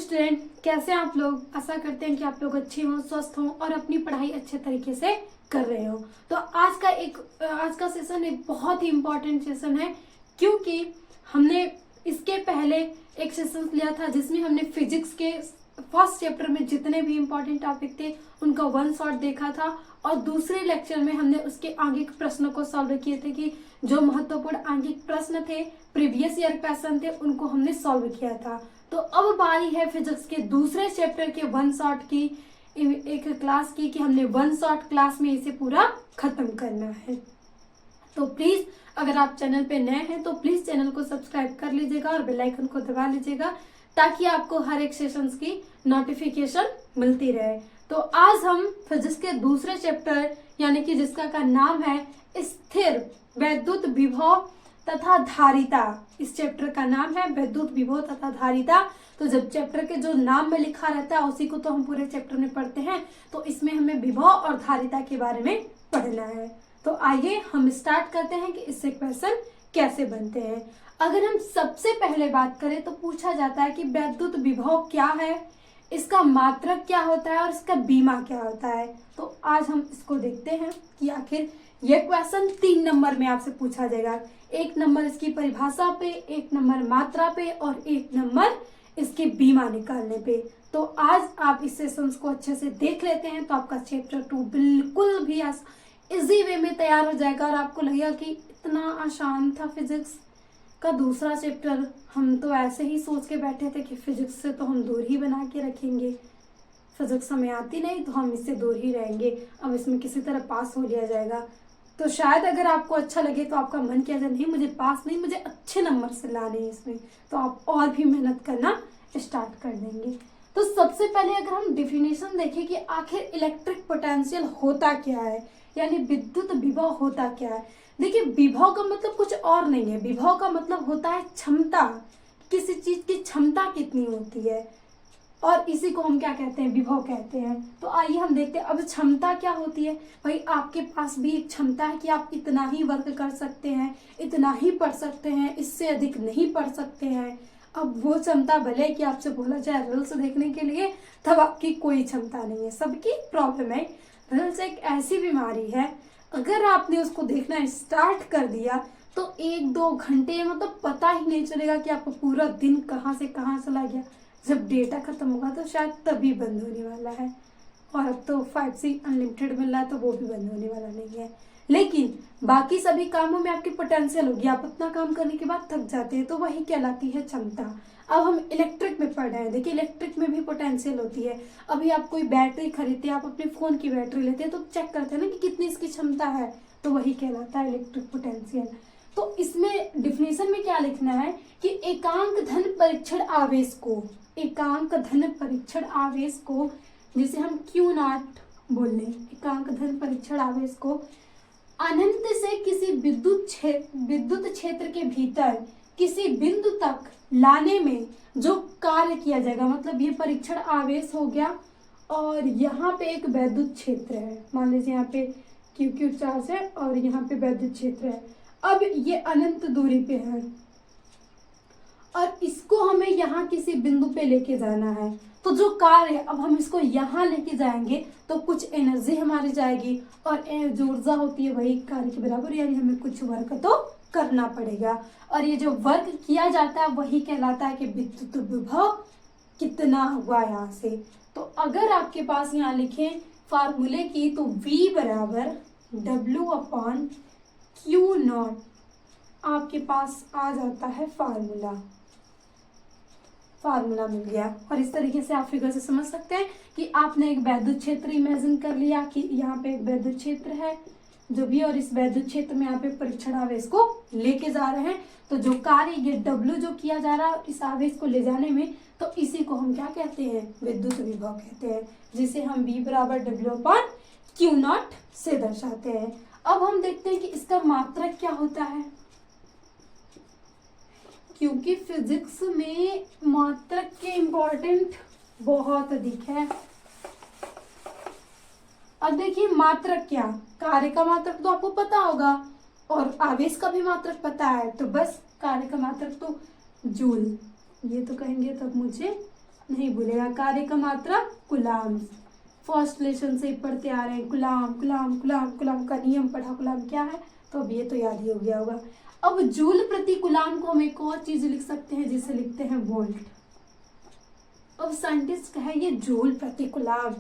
Student, कैसे हैं आप लोग। आशा करते हैं कि आप लोग अच्छे हों, स्वस्थ हों और अपनी पढ़ाई अच्छे तरीके से कर रहे हो। तो आज का सेशन एक बहुत ही इम्पोर्टेंट सेशन है, क्योंकि हमने इसके पहले एक सेशन लिया था जिसमें हमने फिजिक्स के फर्स्ट चैप्टर में जितने भी इम्पोर्टेंट टॉपिक थे उनका वन शॉट देखा था, और दूसरे लेक्चर में हमने उसके आगे के प्रश्नों को सॉल्व किए थे कि जो महत्वपूर्ण आगे प्रश्न थे, प्रीवियस ईयर क्वेश्चन थे, उनको हमने सॉल्व किया था। तो अब बारी है फिजिक्स के दूसरे चैप्टर के वन शॉट की, एक क्लास की, कि हमने वन शॉट क्लास में इसे पूरा खत्म करना है। तो प्लीज अगर आप चैनल पे नए हैं तो प्लीज चैनल को सब्सक्राइब कर लीजिएगा और बेल आइकन को दबा लीजिएगा, ताकि आपको हर एक सेशंस की नोटिफिकेशन मिलती रहे। तो आज हम फिजिक्स के दूसरे चैप्टर यानी कि जिसका का नाम है स्थिर वैद्युत विभव तथा धारिता, इस चैप्टर का नाम है वैद्युत विभव तथा धारिता। तो जब चैप्टर के जो नाम में लिखा रहता है उसी को तो हम पूरे चैप्टर में पढ़ते हैं, तो इसमें हमें विभव और धारिता के बारे में पढ़ना है। तो आइए हम स्टार्ट करते हैं कि इससे क्वेश्चन कैसे बनते हैं। अगर हम सबसे पहले बात करें तो पूछा जाता है कि वैद्युत विभव क्या है, इसका मात्रक क्या होता है और इसका बीमा क्या होता है। तो आज हम इसको देखते हैं कि आखिर यह क्वेश्चन 3 नंबर में आपसे पूछा जाएगा। 1 नंबर इसकी परिभाषा पे, 1 नंबर मात्रा पे और 1 नंबर इसके बीमा निकालने पे। तो आज आप इस सेशंस को अच्छे से देख लेते हैं तो आपका चैप्टर 2 बिल्कुल भी इजी वे में तैयार हो जाएगा और आपको लगेगा कि इतना आसान था फिजिक्स का दूसरा चैप्टर। हम तो ऐसे ही सोच के बैठे थे कि फिजिक्स से तो हम दूर ही बना के रखेंगे, फिजिक्स हमें आती नहीं तो हम इससे दूर ही रहेंगे, अब इसमें किसी तरह पास हो लिया जाएगा। तो शायद अगर आपको अच्छा लगे तो आपका मन किया जाए नहीं मुझे पास नहीं, मुझे अच्छे नंबर से लाने हैं इसमें, तो आप और भी मेहनत करना स्टार्ट कर देंगे। तो सबसे पहले अगर हम डिफिनेशन देखें कि आखिर इलेक्ट्रिक पोटेंशियल होता क्या है, यानी विद्युत विभव होता क्या है। देखिए, विभव का मतलब कुछ और नहीं है, विभव का मतलब होता है क्षमता, किसी चीज की क्षमता कितनी होती है, और इसी को हम क्या कहते हैं, विभव कहते हैं। तो आइए हम देखते हैं अब क्षमता क्या होती है। भाई आपके पास भी एक क्षमता है कि आप इतना ही वर्क कर सकते हैं, इतना ही पढ़ सकते हैं, इससे अधिक नहीं पढ़ सकते हैं। अब वो क्षमता भले कि आपसे बोला जाए रिल्स देखने के लिए, तब आपकी कोई क्षमता नहीं है, सबकी प्रॉब्लम है। रिल्स एक ऐसी बीमारी है, अगर आपने उसको देखना स्टार्ट कर दिया तो 1-2 घंटे मतलब पता ही नहीं चलेगा कि आपको पूरा दिन कहाँ से कहाँ चला गया। जब डेटा खत्म होगा तो शायद तभी बंद होने वाला है, और अब तो 5G अनलिमिटेड मिल रहा है तो वो भी बंद होने वाला नहीं है। लेकिन बाकी सभी कामों में आपकी पोटेंशियल होगी, आप उतना काम करने के बाद थक जाते हैं, तो वही कहलाती है क्षमता। अब हम इलेक्ट्रिक में पढ़ रहे हैं, देखिए इलेक्ट्रिक में भी पोटेंशियल होती है। अभी आप कोई बैटरी खरीदते हैं, आप अपने फोन की बैटरी लेते हैं तो चेक करते हैं ना कि कितनी इसकी क्षमता है, तो वही कहलाता है इलेक्ट्रिक पोटेंशियल। तो इसमें डिफिनेशन में क्या लिखना है कि एकांक धन परीक्षण आवेश को, एकांक धन परीक्षण आवेश को जिसे हम Q0 बोल लें, एकांक धन परीक्षण आवेश को अनंत से किसी विद्युत क्षेत्र के भीतर किसी बिंदु तक लाने में जो कार्य किया जाएगा, मतलब ये परीक्षण आवेश हो गया और यहाँ पे एक वैद्युत क्षेत्र है, मान लीजिए यहाँ पे Q चार्ज है और यहाँ पे वैद्युत क्षेत्र है। अब ये अनंत दूरी पे है और इसको हमें यहाँ किसी बिंदु पे लेके जाना है। तो जो कार्य है, अब हम इसको यहाँ लेके जाएंगे तो कुछ एनर्जी हमारी जाएगी, और जो ऊर्जा होती है वही कार्य के बराबर, यानी हमें कुछ वर्क तो करना पड़ेगा, और ये जो वर्क किया जाता है वही कहलाता है कि विद्युत विभव कितना हुआ यहाँ से। तो अगर आपके पास यहाँ लिखें फार्मूले की, तो V बराबर W/Q0 आपके पास आ जाता है फार्मूला मिल गया। और इस तरीके से आप फिगर से समझ सकते हैं कि आपने एक वैद्युत क्षेत्र इमेजिन कर लिया कि यहाँ पे एक वैद्युत क्षेत्र है जो भी, और इस वैद्युत क्षेत्र में यहाँ पे परीक्षण आवेश को लेके जा रहे हैं। तो जो कार्य ये W जो किया जा रहा है इस आवेश को ले जाने में, तो इसी को हम क्या कहते हैं, विद्युत विभव कहते हैं, जिसे हम V बराबर W/Q0 से दर्शाते हैं। अब हम देखते हैं कि इसका मात्रक क्या होता है, क्योंकि फिजिक्स में मात्रक के इम्पोर्टेंट बहुत अधिक है। अब देखिए मात्रक क्या, कार्य का मात्रक तो आपको पता होगा और आवेश का भी मात्रक पता है, तो बस कार्य का मात्रक तो जूल, ये तो कहेंगे तब मुझे नहीं भूलेगा। कार्य का मात्रक कूलाम, फर्स्ट लेसन से पढ़ते आ रहे हैं। कूलाम कूलाम कूलाम, कूलाम का नियम पढ़ा, कूलाम क्या है, तो अब ये तो याद ही हो गया होगा। अब जूल प्रति कूलाम को हम एक और चीज लिख सकते हैं जिसे लिखते हैं वोल्ट। अब साइंटिस्ट का है ये जूल प्रति कूलाम,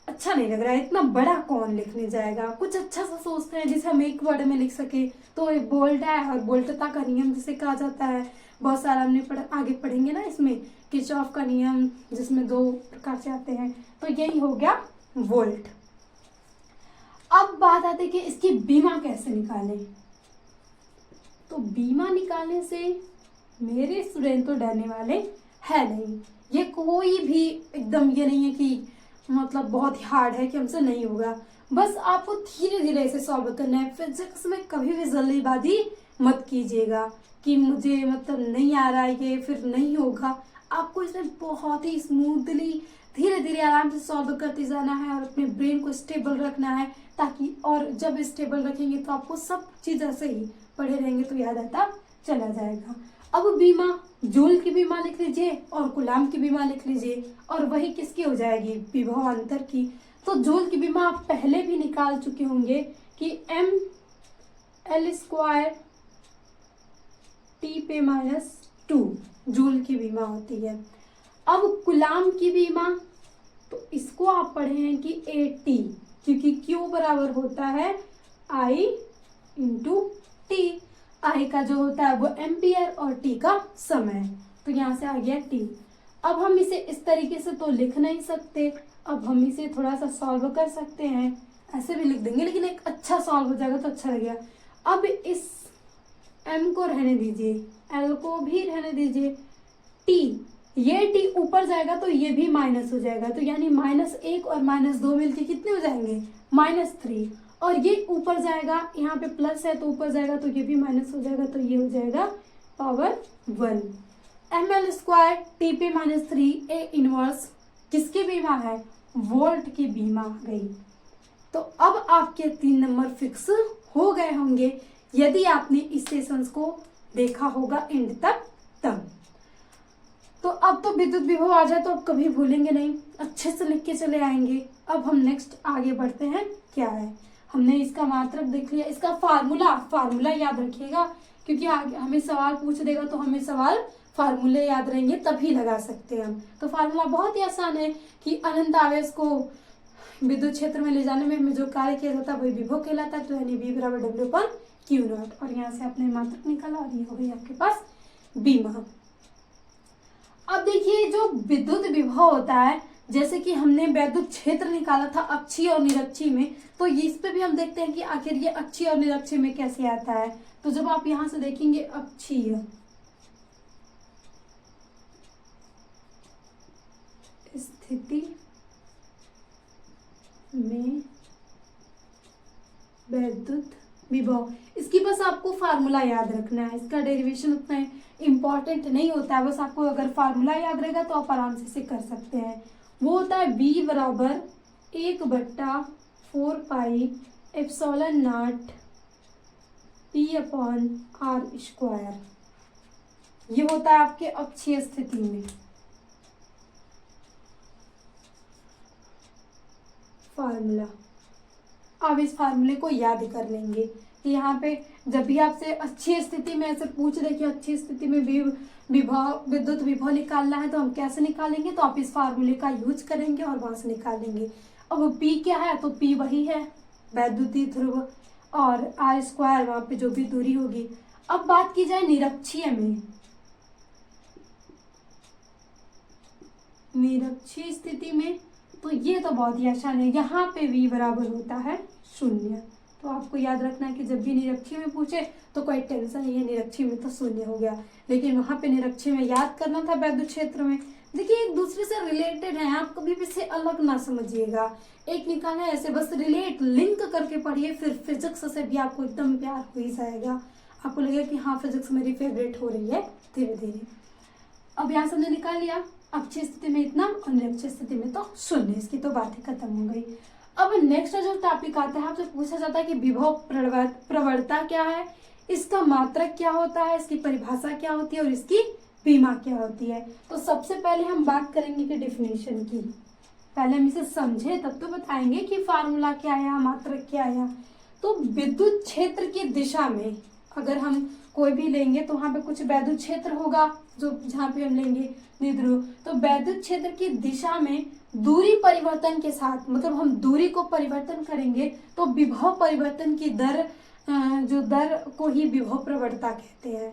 अच्छा नहीं लग रहा है, इतना बड़ा कौन लिखने जाएगा, कुछ अच्छा सा सोचते हैं जिसे हम एक वर्ड में लिख सके। तो एक वोल्ट है, और वोल्टता का नियम जिसे कहा जाता है, बहुत सारा हमने आगे पढ़ेंगे ना इसमें, किरचॉफ का नियम जिसमें 2 प्रकार से आते हैं, तो यही हो गया वोल्ट। अब बात आती है कि इसकी बीमा कैसे निकालें। तो बीमा निकालने से मेरे स्टूडेंट तो डरने वाले है नहीं, ये कोई भी एकदम ये नहीं है कि मतलब बहुत ही हार्ड है कि हमसे नहीं होगा, बस आपको धीरे धीरे इसे सॉल्व करना है। फिजिक्स में कभी भी जल्दीबाजी मत कीजिएगा कि मुझे मतलब नहीं आ रहा है ये, फिर नहीं होगा। आपको इसमें बहुत ही स्मूथली धीरे धीरे आराम से सॉल्व करते जाना है और अपने ब्रेन को स्टेबल रखना है, ताकि और जब स्टेबल रखेंगे तो आपको सब चीज ऐसे ही पढ़े रहेंगे तो याद आता चला जाएगा। अब बीमा, जूल की बीमा लिख लीजिए और कूलाम की बीमा लिख लीजिए, और वही किसकी हो जाएगी, विभव अंतर की। तो जूल की बीमा आप पहले भी निकाल चुके होंगे कि mL² T पे -2 जूल की बीमा होती है। अब कूलाम की बीमा, तो इसको आप पढ़े हैं कि AT, क्योंकि Q बराबर होता है I × T। I का जो होता है वो एम्पियर और T का समय, तो यहाँ से आ गया T। अब हम इसे इस तरीके से तो लिख नहीं सकते, अब हम इसे थोड़ा सा सॉल्व कर सकते हैं, ऐसे भी लिख देंगे, लेकिन एक अच्छा सॉल्व हो जाएगा तो अच्छा लगेगा। अब इस M को रहने दीजिए, L को भी रहने दीजिए, T, ये T ऊपर जाएगा तो ये भी माइनस हो जाएगा, तो यानी -1 और -2 मिलके कितने हो जाएंगे, -3। और ये ऊपर जाएगा, यहाँ पे प्लस है तो ऊपर जाएगा तो ये भी माइनस हो जाएगा, तो ये हो जाएगा पावर 1। mL² T पे -3 A इनवर्स किसकी बीमा है, वोल्ट की बीमा आ गई। तो अब आपके 3 नंबर फिक्स हो गए होंगे यदि आपने इस सेशंस को देखा होगा एंड तक तब। तो अब तो विद्युत विभव आ जाए तो अब कभी भूलेंगे नहीं, अच्छे से लिख के चले आएंगे। अब हम नेक्स्ट आगे बढ़ते हैं, क्या है, हमने इसका मात्रक देख लिया, इसका फार्मूला याद रखिएगा, क्योंकि आगे हमें सवाल पूछ देगा तो हमें सवाल फार्मूले याद रहेंगे तभी लगा सकते हैं हम। तो फार्मूला बहुत ही आसान है कि अनंत आवेश को विद्युत क्षेत्र में ले जाने में हमें जो कार्य किया जाता है वही विभव कहलाता है, तो यानी V = W/Q0। और यहाँ से आपने मात्रक निकाला और ये हो गई आपके पास बीमा। अब देखिए जो विद्युत विभव होता है, जैसे कि हमने विद्युत क्षेत्र निकाला था अक्षीय और निरक्षीय में, तो इस पे भी हम देखते हैं कि आखिर ये अक्षीय और निरक्षीय में कैसे आता है। तो जब आप यहां से देखेंगे अक्षीय स्थिति में विद्युत विभव, इसकी बस आपको फार्मूला याद रखना है, इसका डेरिवेशन उतना इम्पोर्टेंट नहीं होता है, बस आपको अगर फार्मूला याद रहेगा तो आप आराम से इसे कर सकते हैं। वो होता है V = 1/4πε0 P/r²। ये होता है आपके अक्षीय स्थिति में फार्मूला। आप इस फार्मूले को याद कर लेंगे कि यहाँ पे जब भी आपसे अक्षीय स्थिति में ऐसे पूछ दे कि अक्षीय स्थिति में विद्युत विभव निकालना है तो हम कैसे निकालेंगे, तो आप इस फार्मूले का यूज करेंगे और वहां से निकालेंगे। अब P क्या है, तो P वही है वैद्युतीय ध्रुव, और r² वहां पे जो भी दूरी होगी। अब बात की जाए निरक्षीय में, निरक्षीय स्थिति में तो ये तो बहुत ही आसान है, यहाँ पे V बराबर होता है 0। तो आपको याद रखना है कि जब भी निरक्षीय में पूछे तो कोई टेंशन नहीं है, निरक्षीय में तो 0 हो गया, लेकिन वहां पे निरक्षीय में याद करना था विद्युत क्षेत्र में। देखिए एक दूसरे से रिलेटेड है, आप कभी भी इसे अलग ना समझिएगा, एक निकालना है ऐसे बस रिलेट लिंक करके पढ़िए, फिर फिजिक्स से भी आपको एकदम प्यार हो ही जाएगा, आपको लगेगा कि हाँ फिजिक्स मेरी फेवरेट हो रही है धीरे धीरे। अब यहाँ से हमने निकाल लिया अक्षीय स्थिति में इतना और निरक्षीय स्थिति में तो 0, इसकी तो बात ही खत्म हो गई। अब नेक्स्ट जो टॉपिक आता है, आपसे पूछा जाता है कि विभव प्रवणता क्या है, इसका मात्रक क्या होता है, इसकी परिभाषा क्या होती है और इसकी बीमा क्या होती है। तो सबसे पहले हम बात करेंगे कि डिफिनेशन की। पहले हम इसे समझे तब तो बताएंगे कि फार्मूला क्या आया, मात्रक क्या आया। तो विद्युत क्षेत्र की दिशा में अगर हम कोई भी लेंगे तो वहां पे कुछ वैद्युत क्षेत्र होगा, जो जहाँ पे हम लेंगे द्विध्रुव। तो वैद्युत क्षेत्र की दिशा में दूरी परिवर्तन के साथ, मतलब हम दूरी को परिवर्तन करेंगे तो विभव परिवर्तन की दर, जो दर को ही विभव प्रवणता कहते हैं।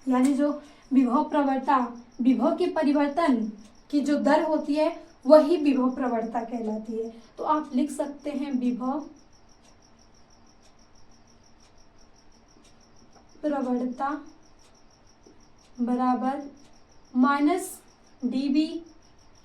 यानी जो विभव प्रवणता, विभव के परिवर्तन की जो दर होती है वही विभव प्रवणता कहलाती है। तो आप लिख सकते हैं विभव प्रवणता बराबर माइनस dB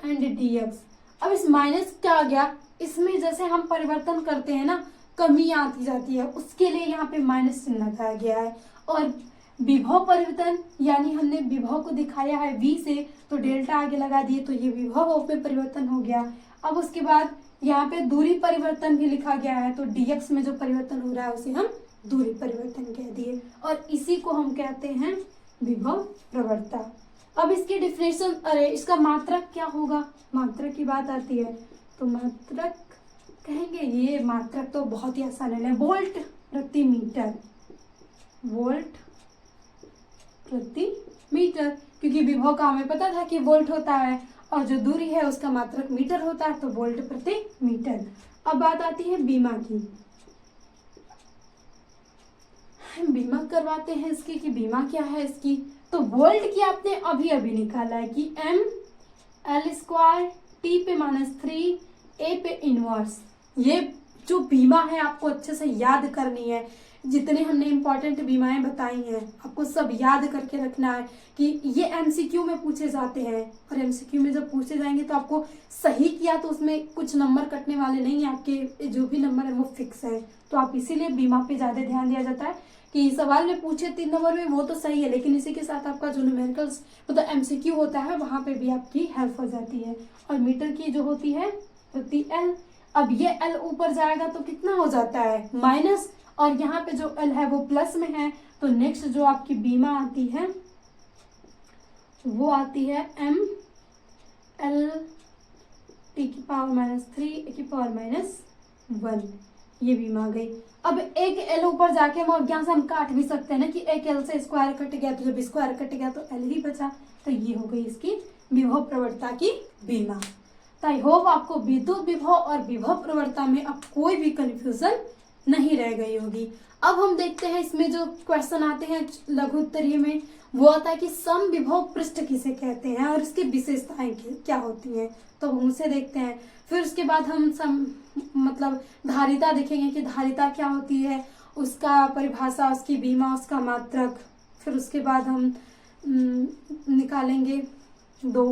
एंड dx। अब इस माइनस क्या आ गया, इसमें जैसे हम परिवर्तन करते हैं ना, कमी आती जाती है, उसके लिए यहाँ पे माइनस चिन्ह लगाया गया है। और विभव परिवर्तन यानी हमने विभव को दिखाया है v से, तो डेल्टा आगे लगा दिए, तो ये विभव में परिवर्तन हो गया। अब उसके बाद यहाँ पे दूरी परिवर्तन भी लिखा गया है, तो dx में जो परिवर्तन हो रहा है उसे हम दूरी परिवर्तन कह दिए, और इसी को हम कहते हैं विभव प्रवणता। अब इसकी डिफिनेशन, अरे इसका मात्रक क्या होगा, मात्रक की बात आती है तो मात्रक कहेंगे, ये मात्रक तो बहुत ही आसान है, वोल्ट प्रति मीटर, वोल्ट प्रति मीटर, क्योंकि विभव का हमें पता था कि वोल्ट होता है और जो दूरी है उसका मात्रक मीटर होता है, तो वोल्ट प्रति मीटर। अब बात आती है बीमा की। हम बीमा करवाते हैं इसकी कि बीमा क्या है इसकी। तो वोल्ट की आपने अभी अभी निकाला है कि m l स्क्वायर t पे -3 a पे इनवर्स। ये जो बीमा है आपको अच्छे से याद करनी है। जितने हमने इंपॉर्टेंट बीमाएं बताई हैं आपको सब याद करके रखना है कि ये एमसीक्यू में पूछे जाते हैं, और एमसीक्यू में जब पूछे जाएंगे तो आपको सही किया तो उसमें कुछ नंबर कटने वाले नहीं है, आपके जो भी नंबर है वो फिक्स है। तो आप इसीलिए बीमा पे ज्यादा ध्यान दिया जाता है कि सवाल में पूछे 3 नंबर में वो तो सही है, लेकिन इसी के साथ आपका जो न्यूमेरिकल्स मतलब एमसीक्यू होता है वहां पे भी आपकी हेल्प हो जाती है। और मीटर की जो होती है प्रति एल, अब ये एल ऊपर जाएगा तो कितना हो जाता है माइनस, और यहाँ पे जो एल है वो प्लस में है। तो नेक्स्ट जो आपकी बीमा आती है वो आती है एम एल टी की पावर -3 ए की पावर -1, ये बीमा आ गई। अब एक एल ऊपर जाके हम और यहाँ से हम काट भी सकते हैं ना कि एक एल से स्क्वायर कट गया, तो जब स्क्वायर कट गया तो एल ही बचा। तो ये हो गई इसकी विभव प्रवणता की बीमा। तो आई होप आपको विद्युत विभव और विभव प्रवणता में अब कोई भी कंफ्यूजन नहीं रह गई होगी। अब हम देखते हैं इसमें जो क्वेश्चन आते हैं लघु उत्तरीय में, वो आता है कि सम विभव पृष्ठ किसे कहते हैं और इसकी विशेषताएं क्या होती हैं, तो हम उसे देखते हैं। फिर उसके बाद हम मतलब धारिता देखेंगे कि धारिता क्या होती है, उसका परिभाषा, उसकी बीमा, उसका मात्रक। फिर उसके बाद हम निकालेंगे 2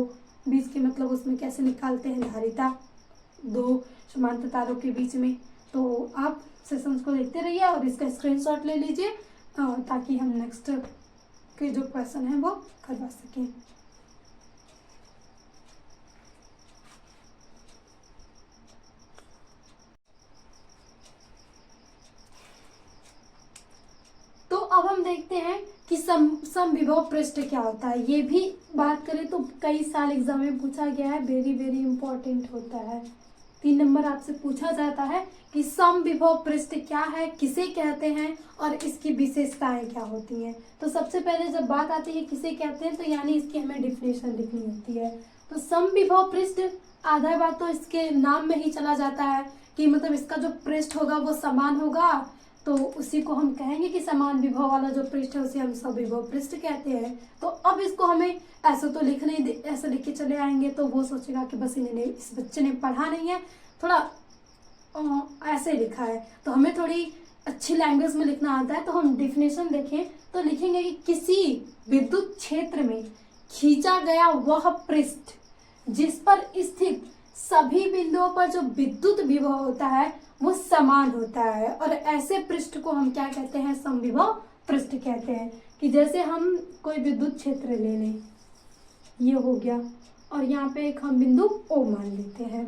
बीच के, मतलब उसमें कैसे निकालते हैं धारिता 2 समांतर तारों के बीच में। तो आप सेशंस को देखते रहिए और इसका स्क्रीनशॉट ले लीजिए ताकि हम नेक्स्ट के जो क्वेश्चन है वो करवा सकें। तो अब हम देखते हैं कि सम विभव पृष्ठ क्या होता है। ये भी बात करें तो कई साल एग्जाम में पूछा गया है, वेरी वेरी इंपॉर्टेंट होता है। 3 नंबर आपसे पूछा जाता है कि सम विभव पृष्ठ क्या है, किसे कहते हैं और इसकी विशेषताएं क्या होती हैं। तो सबसे पहले जब बात आती है किसे कहते हैं, तो यानी इसकी हमें डिफिनेशन लिखनी होती है। तो सम विभव पृष्ठ आधा बात तो इसके नाम में ही चला जाता है कि मतलब इसका जो पृष्ठ होगा वो समान होगा, तो उसी को हम कहेंगे कि समान विभव वाला जो पृष्ठ है उसे हम समविभव पृष्ठ कहते हैं। तो अब इसको हमें ऐसे तो लिखने, ऐसे लिख के चले आएंगे तो वो सोचेगा कि बस इन्हें इस बच्चे ने पढ़ा नहीं है, थोड़ा ऐसे लिखा है। तो हमें थोड़ी अच्छी लैंग्वेज में लिखना आता है। तो हम डिफिनेशन देखें तो लिखेंगे कि किसी विद्युत क्षेत्र में खींचा गया वह पृष्ठ जिस पर स्थित सभी बिंदुओं पर जो विद्युत विभव होता है वो समान होता है, और ऐसे पृष्ठ को हम क्या कहते हैं, समविभव पृष्ठ कहते हैं। कि जैसे हम कोई विद्युत क्षेत्र ले लें, ये हो गया, और यहाँ पे एक हम बिंदु O मान लेते हैं।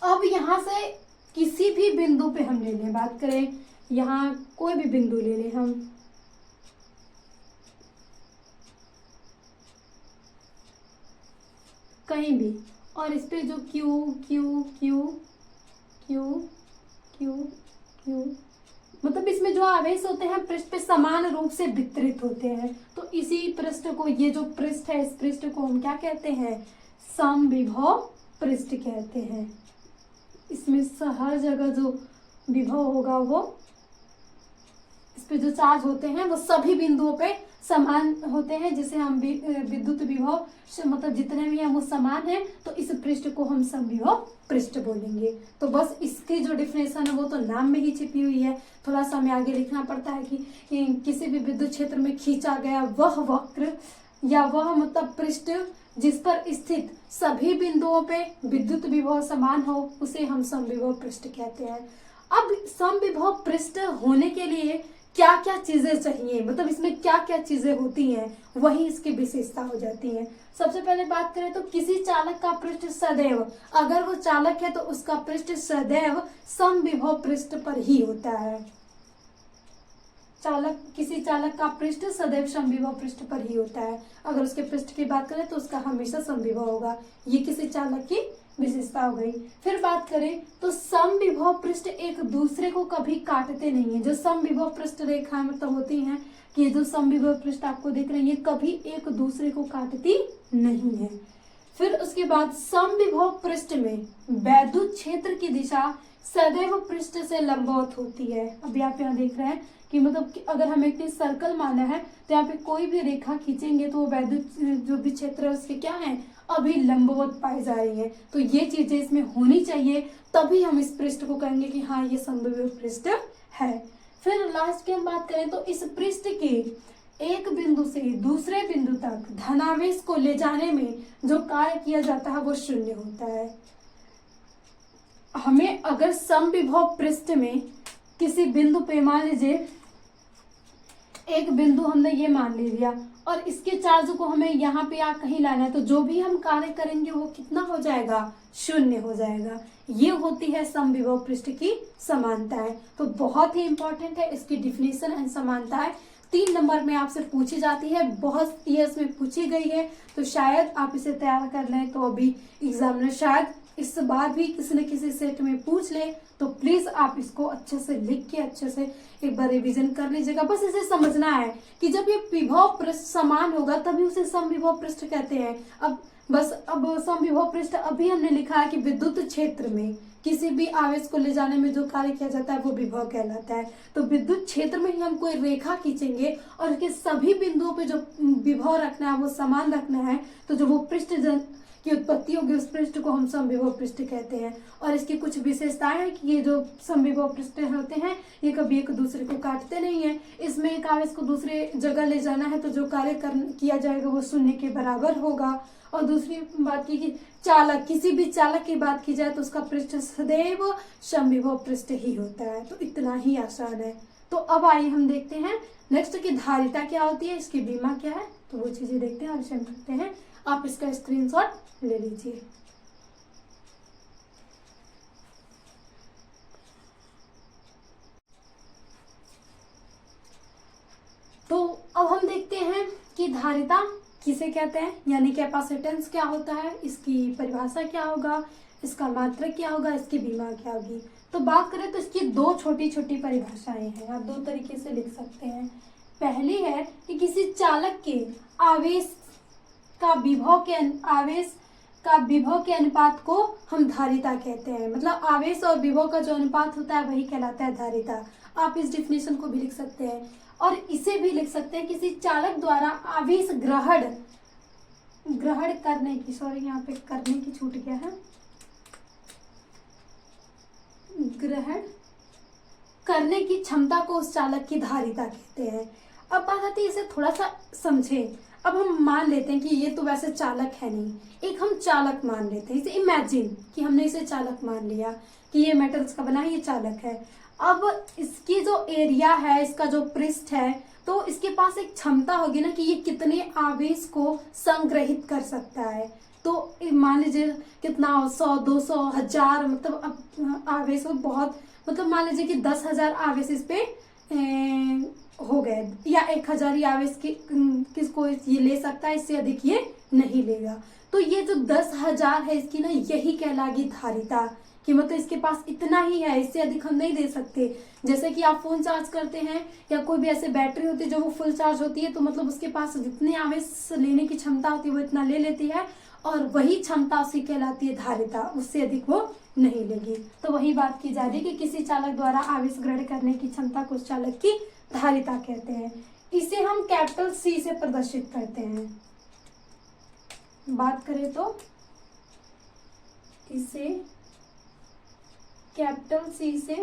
अब यहाँ से किसी भी बिंदु पे हम ले लें, बात करें यहाँ कोई भी बिंदु ले लें हम, कहीं भी, और इस पे जो Q Q Q Q Q Q, मतलब इसमें जो आवेश होते हैं पृष्ठ पे समान रूप से वितरित होते हैं। तो इसी पृष्ठ को, ये जो पृष्ठ है, इस पृष्ठ को हम क्या कहते हैं? समविभव पृष्ठ कहते हैं। इसमें हर जगह जो विभव होगा वो, इस पे जो चार्ज होते हैं वो सभी बिंदुओं पे समान होते हैं, जिसे हम विद्युत विभव, मतलब जितने भी हैं वो समान हैं, तो इस पृष्ठ को हम समविभव पृष्ठ बोलेंगे। तो बस इसकी जो डिफिनेशन है वो तो नाम में ही छिपी हुई है, थोड़ा सा हमें आगे लिखना पड़ता है कि किसी भी विद्युत क्षेत्र में खींचा गया वह वक्र या वह मतलब पृष्ठ जिस पर स्थित सभी बिंदुओं पे विद्युत विभव समान हो, उसे हम समविभव पृष्ठ कहते हैं। अब समविभव पृष्ठ होने के लिए क्या क्या चीजें चाहिए, मतलब इसमें क्या क्या चीजें होती हैं, वही इसकी विशेषता हो जाती है। सबसे पहले बात करें तो किसी चालक का पृष्ठ सदैव, अगर वो चालक है तो उसका पृष्ठ सदैव समविभव पृष्ठ पर ही होता है। किसी चालक का पृष्ठ सदैव समविभव पृष्ठ पर ही होता है। अगर उसके पृष्ठ की बात करें तो उसका हमेशा समविभव होगा। ये किसी चालक की विशेषता हो गई। फिर बात करें तो समविभव पृष्ठ एक दूसरे को कभी काटते नहीं है। जो समविभव पृष्ठ रेखा मतलब होती हैं कि ये जो समविभव पृष्ठ आपको दिख रही है, कभी एक दूसरे को काटती नहीं है। फिर उसके बाद समविभव पृष्ठ में वैद्युत क्षेत्र की दिशा सदैव पृष्ठ से लंबवत होती है। अभी आप यहाँ देख रहे हैं कि मतलब कि अगर हमें एक सर्कल माना है तो यहाँ पे कोई भी रेखा खींचेंगे तो वैद्युत जो भी क्षेत्र है उसके क्या है, अभी लंबवत पाई जा रही है। तो ये चीजें इसमें होनी चाहिए, तभी हम इस पृष्ठ को कहेंगे कि हाँ ये समविभव पृष्ठ है। फिर लास्ट की हम बात करें तो इस पृष्ठ के एक बिंदु से दूसरे बिंदु तक धनावेश को ले जाने में जो कार्य किया जाता है वो शून्य होता है। हमें अगर समविभव पृष्ठ में किसी बिंदु पे, मान लीजिए एक बिंदु हमने ये मान लिया और इसके चार्ज को हमें यहाँ पे या कहीं लाना है, तो जो भी हम कार्य करेंगे वो कितना हो जाएगा, शून्य हो जाएगा। ये होती है समविभव पृष्ठ की समानताएं। तो बहुत ही इंपॉर्टेंट है इसकी डिफिनेशन एंड समानताएं। 3 नंबर में आपसे पूछी जाती है, बहुत ईयर्स में पूछी गई है, तो शायद आप इसे तैयार कर लें। तो अभी एग्जामिनर शायद इस बार भी किसी न किसी सेट में पूछ ले, तो प्लीज आप इसको अच्छे से लिख के अच्छे से एक बार रिवीजन कर लीजिएगा। बस इसे समझना है कि जब ये विभव पृष्ठ समान होगा तभी उसे समविभव पृष्ठ कहते हैं। अब समविभव पृष्ठ अभी हमने लिखा है कि विद्युत क्षेत्र में किसी भी आवेश को ले जाने में जो कार्य किया जाता है वो विभव कहलाता है। तो विद्युत क्षेत्र में ही हम कोई रेखा खींचेंगे और इसके सभी बिंदुओं पे जो विभव रखना है वो समान रखना है, तो जो वो पृष्ठ की उत्पत्ति होगी उस पृष्ठ को हम समविभव पृष्ठ कहते हैं। और इसकी कुछ विशेषताएं हैं कि ये जो समविभव पृष्ठ होते हैं ये कभी एक दूसरे को काटते नहीं है। इसमें एक आवेश को दूसरे जगह ले जाना है तो जो कार्य किया जाएगा वो शून्य के बराबर होगा। और दूसरी बात की कि चालक, किसी भी चालक की बात की जाए तो उसका पृष्ठ सदैव समविभव पृष्ठ ही होता है। तो इतना ही आसान है। तो अब आइए हम देखते हैं नेक्स्ट की धारिता क्या होती है, इसकी बीमा क्या है, तो वो चीजें देखते हैं और इसे हम करते हैं। आप इसका स्क्रीनशॉट ले लीजिए। तो अब हम देखते हैं कि धारिता किसे कहते हैं, यानी कैपेसिटेंस क्या होता है, इसकी परिभाषा क्या होगा, इसका मात्रक क्या होगा, इसकी बीमा क्या होगी। तो बात करें तो इसकी 2 छोटी छोटी परिभाषाएं हैं, आप 2 तरीके से लिख सकते हैं। पहली है कि किसी चालक के आवेश का विभव के अनुपात को हम धारिता कहते हैं। मतलब आवेश और विभव का जो अनुपात होता है वही कहलाता है धारिता। आप इस डिफिनेशन को भी लिख सकते हैं और इसे भी लिख सकते हैं किसी चालक द्वारा आवेश ग्रहण करने की, सॉरी यहाँ पे करने की छूट गया है, ग्रहण करने की क्षमता को उस चालक की धारिता कहते हैं। अब बात आती है, इसे थोड़ा सा समझें। अब हम मान लेते हैं कि ये तो वैसे चालक है नहीं, एक हम चालक मान लेते हैं। इसे इमेजिन कि हमने इसे चालक मान लिया कि ये मेटल्स का बना है, ये चालक है। अब इसकी जो एरिया है, इसका जो पृष्ठ है, तो इसके पास एक क्षमता होगी ना कि ये कितने आवेश को संग्रहित कर सकता है। तो मान लीजिए कितना, 100, 200, 1000, मतलब अब आवेश बहुत, मतलब मान लीजिए कि 10,000 आवेश इस पे हो गए, या 1000 ही आवेश किसको ये ले सकता है, इससे अधिक ये नहीं लेगा। तो ये जो 10,000 है इसकी ना यही कहलागी धारिता, कि मतलब इसके पास इतना ही है, इससे अधिक हम नहीं दे सकते। जैसे कि आप फोन चार्ज करते हैं या कोई भी ऐसे बैटरी होती है जो वो फुल चार्ज होती है, तो मतलब उसके पास जितनी आवेश लेने की क्षमता होती है वो इतना ले लेती है, और वही क्षमता उसकी कहलाती है धारिता, उससे अधिक वो नहीं लेगी। तो वही बात की जा रही है कि किसी चालक द्वारा आवेश ग्रहण करने की क्षमता को उस चालक की धारिता कहते हैं। इसे हम कैपिटल C से प्रदर्शित करते हैं। बात करें तो इसे कैपिटल C से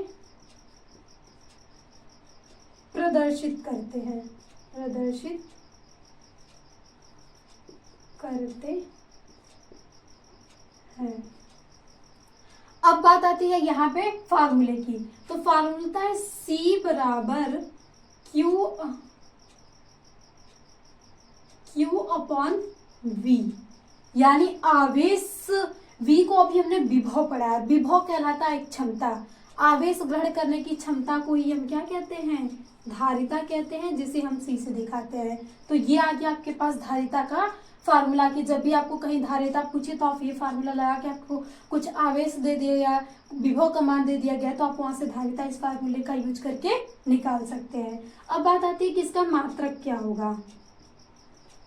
प्रदर्शित करते हैं, प्रदर्शित करते हैं। अब बात आती है यहाँ पे फार्मूले की। तो फार्मूला है C बराबर Q अपॉन V, यानी आवेश V को अभी हमने विभव पढ़ा है। विभव कहलाता है एक क्षमता, आवेश ग्रहण करने की क्षमता को ही हम क्या कहते हैं, धारिता कहते हैं, जिसे हम C से दिखाते हैं। तो ये आ गया आपके पास धारिता का फार्मूला, कि जब भी आपको कहीं धारिता पूछे तो आप ये फार्मूला लगा के, आपको कुछ आवेश दे दिया या विभव का मान दे दिया गया तो आप वहां से धारिता इस फार्मूले का यूज करके निकाल सकते हैं। अब बात आती है कि इसका मात्रक क्या होगा।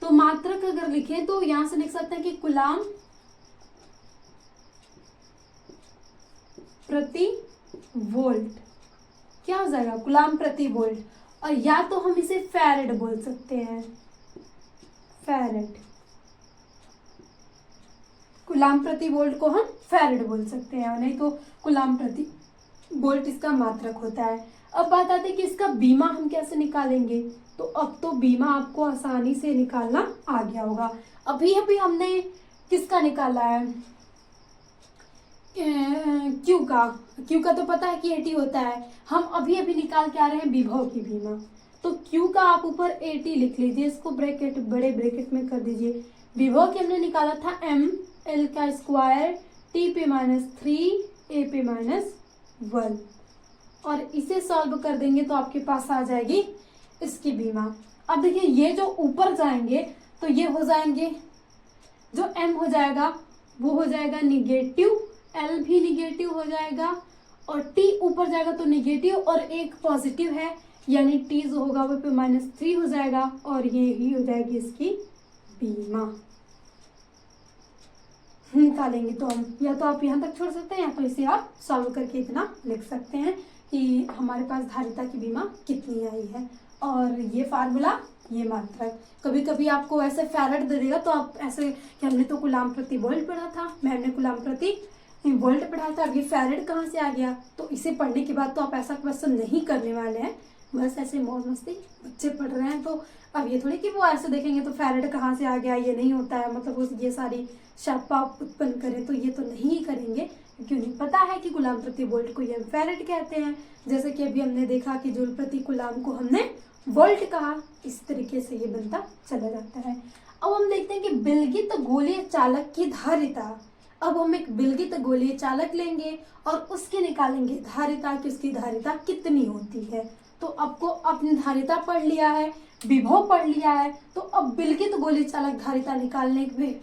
तो मात्रक अगर लिखें तो यहां से लिख सकते हैं कि कूलाम प्रति वोल्ट, क्या हो जाएगा, कूलाम प्रति वोल्ट। और या तो हम इसे फैरेड बोल सकते हैं, फैरेड, कूलाम प्रति वोल्ट को हम फैरेड बोल सकते हैं, और नहीं तो कूलाम प्रति वोल्ट इसका मात्रक होता है। अब बात आती है कि इसका बीमा हम कैसे निकालेंगे। तो अब तो बीमा आपको आसानी से निकालना आ गया होगा। अभी अभी हमने किसका निकाला है, क्यू का तो पता है कि 80 होता है। हम अभी अभी निकाल के आ रहे हैं विभव की बीमा। तो क्यू का आप ऊपर 80 लिख लीजिए, इसको ब्रैकेट बड़े ब्रैकेट में कर दीजिए। विभव की हमने निकाला था ml का स्क्वायर t पे -3 a पे -1, और इसे सॉल्व कर देंगे तो आपके पास आ जाएगी इसकी बीमा। अब देखिए ये जो ऊपर जाएंगे तो ये हो जाएंगे, जो m हो जाएगा वो हो जाएगा निगेटिव, l भी निगेटिव हो जाएगा, और t ऊपर जाएगा तो निगेटिव और एक पॉजिटिव है, यानी t जो होगा वो पे -3 हो जाएगा, और ये ही हो जाएगी इसकी बीमा। निकालेंगे तो हम, या तो आप यहाँ तक छोड़ सकते हैं या तो इसे आप सॉल्व करके इतना लिख सकते हैं कि हमारे पास धारिता की बीमा कितनी आई है, और ये फार्मूला, ये मात्रक। कभी कभी आपको ऐसे फैरेड दे देगा तो आप ऐसे कि हमने तो कूलाम प्रति वोल्ट पढ़ा था, मैम ने कूलाम प्रति वोल्ट पढ़ा था, अब ये फैरेड कहाँ से आ गया। तो इसे पढ़ने के बाद तो आप ऐसा क्वेश्चन नहीं करने वाले हैं, बस ऐसे मौज मस्ती बच्चे पढ़ रहे हैं। तो अब ये थोड़ी कि वो ऐसे देखेंगे तो फैरेड कहाँ से आ गया, ये नहीं होता है, मतलब वो ये सारी शापा उत्पन्न करें, तो ये तो नहीं करेंगे, क्योंकि उन्हें पता है कि कूलाम प्रति वोल्ट को ये हम फैरेड कहते हैं। जैसे कि अभी हमने देखा कि जूल प्रति कूलाम को हमने वोल्ट कहा, इस तरीके से ये बनता चला जाता है। अब हम देखते हैं कि विलगित गोलीय चालक की धारिता। अब हम एक विलगित गोलीय चालक लेंगे और उसके निकालेंगे धारिता कि उसकी धारिता कितनी होती है। तो आपको अपनी धारिता पढ़ लिया है, विभव पढ़ लिया है, तो अब विलगित गोलीय चालक धारिता निकालने में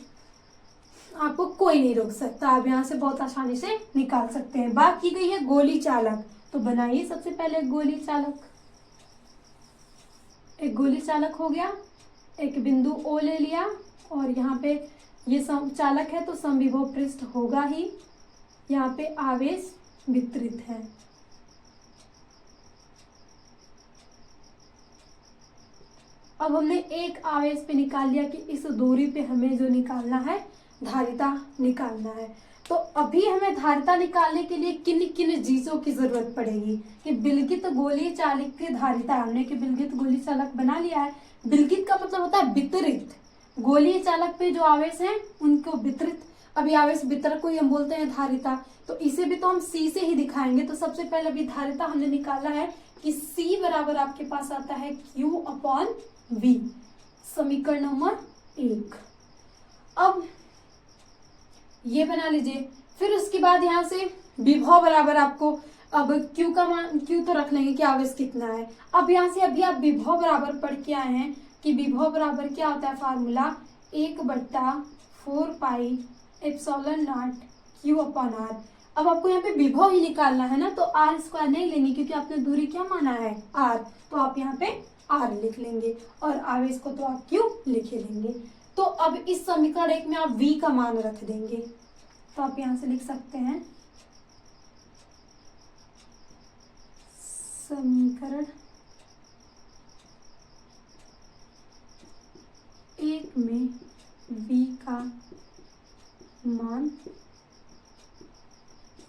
आपको कोई नहीं रोक सकता, आप यहाँ से बहुत आसानी से निकाल सकते हैं। बात की गई है गोली चालक, तो बनाइए सबसे पहले गोली चालक। एक गोली चालक हो गया, एक बिंदु O ले लिया, और यहाँ पे ये चालक है तो समविभव पृष्ठ होगा ही, यहाँ पे आवेश वितरित है। अब हमने एक आवेश पे निकाल लिया कि इस दूरी पे हमें जो निकालना है धारिता निकालना है। तो अभी हमें धारिता निकालने के लिए किन किन चीजों की जरूरत पड़ेगी कि विलगित गोलीय चालक की धारिता, हमने कि विलगित गोलीय चालक बना लिया है। विलगित का मतलब होता है वितरित, गोलीय चालक पे जो आवेश है उनको वितरित, अभी आवेश वितरक को ही हम बोलते हैं धारिता। तो इसे भी तो हम C से ही दिखाएंगे। तो सबसे पहले अभी धारिता हमने निकाला है कि C बराबर आपके पास आता है Q अपॉन V, समीकरण नंबर 1। अब ये बना लीजिए, फिर उसके बाद यहाँ से विभव बराबर आपको, अब Q का मान, Q तो रख लेंगे कि आवेश कितना है। अब यहाँ से अभी आप विभव बराबर पढ़ के आए हैं कि विभव बराबर क्या होता है, फार्मूला 1/4πε0 Q/r। अब आपको यहाँ पे विभव ही निकालना है ना, तो आर स्क्वायर नहीं लेंगे क्योंकि आपने दूरी क्या माना है, आर, तो आप यहाँ पे आर लिख लेंगे और आवेश को तो आप क्यू लिख लेंगे। तो अब इस समीकरण 1 में आप v का मान रख देंगे, तो आप यहाँ से लिख सकते हैं समीकरण 1 में v का मान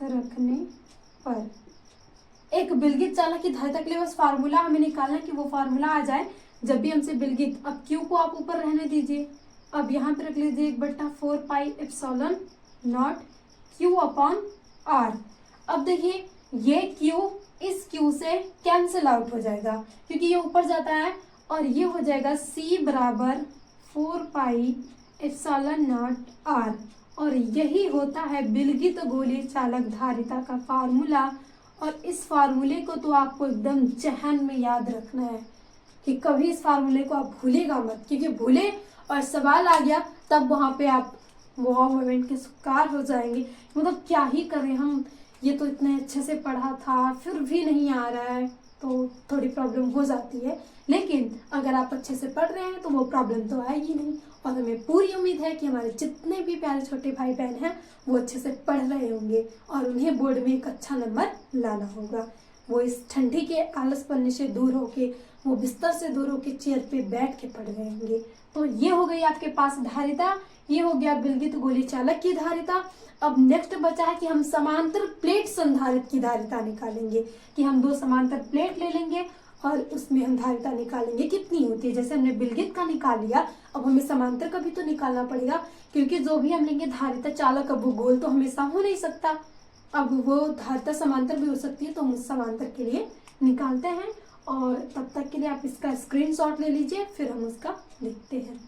रखने पर एक विलगित चालक की धारिता के लिए बस फार्मूला हमें निकालना है कि वो फार्मूला आ जाए जब भी हमसे विलगित। अब क्यू को आप ऊपर रहने दीजिए, अब यहाँ पे रख लीजिए 1/4πε0 Q/r। अब देखिए ये क्यू इस क्यू से कैंसिल आउट हो जाएगा क्योंकि ये ऊपर जाता है और ये हो जाएगा c बराबर 4πε0r, और यही होता है विलगित गोलीय चालक धारिता का फार्मूला। और इस फार्मूले को तो आपको एकदम जहन में याद रखना है कि कभी इस फार्मूले को आप भूलेगा मत, क्योंकि भूले और सवाल आ गया तब वहां पे आप वाव मोमेंट के शिकार हो जाएंगे। मतलब क्या ही करें हम, ये तो इतने अच्छे से पढ़ा था फिर भी नहीं आ रहा है, तो थोड़ी प्रॉब्लम हो जाती है। लेकिन अगर आप अच्छे से पढ़ रहे हैं तो वो प्रॉब्लम तो आएगी नहीं, और हमें पूरी उम्मीद है कि हमारे जितने भी प्यारे छोटे भाई बहन हैं वो अच्छे से पढ़ रहे होंगे और उन्हें बोर्ड में एक अच्छा नंबर लाना होगा। वो इस ठंडी के आलस पन्ने से दूर होके, वो बिस्तर से दूर होके चेयर पे बैठ के पढ़ रहे होंगे। तो ये हो गई आपके पास धारिता, ये हो गया विलगित गोलीय चालक की धारिता। अब नेक्स्ट बचा है कि हम समांतर प्लेट संधारित्र की धारिता निकालेंगे, कि हम दो समांतर प्लेट ले लेंगे और उसमें हम धारिता निकालेंगे कितनी होती है। जैसे हमने विलगित का निकाल लिया, अब हमें समांतर का भी तो निकालना पड़ेगा, क्योंकि जो भी हम लेंगे धारिता चालक, अब वो गोल तो हमेशा हो नहीं सकता, अब वो धारिता समांतर भी हो सकती है, तो हम उस समांतर के लिए निकालते हैं। और तब तक के लिए आप इसका स्क्रीनशॉट ले लीजिए, फिर हम उसका देखते हैं।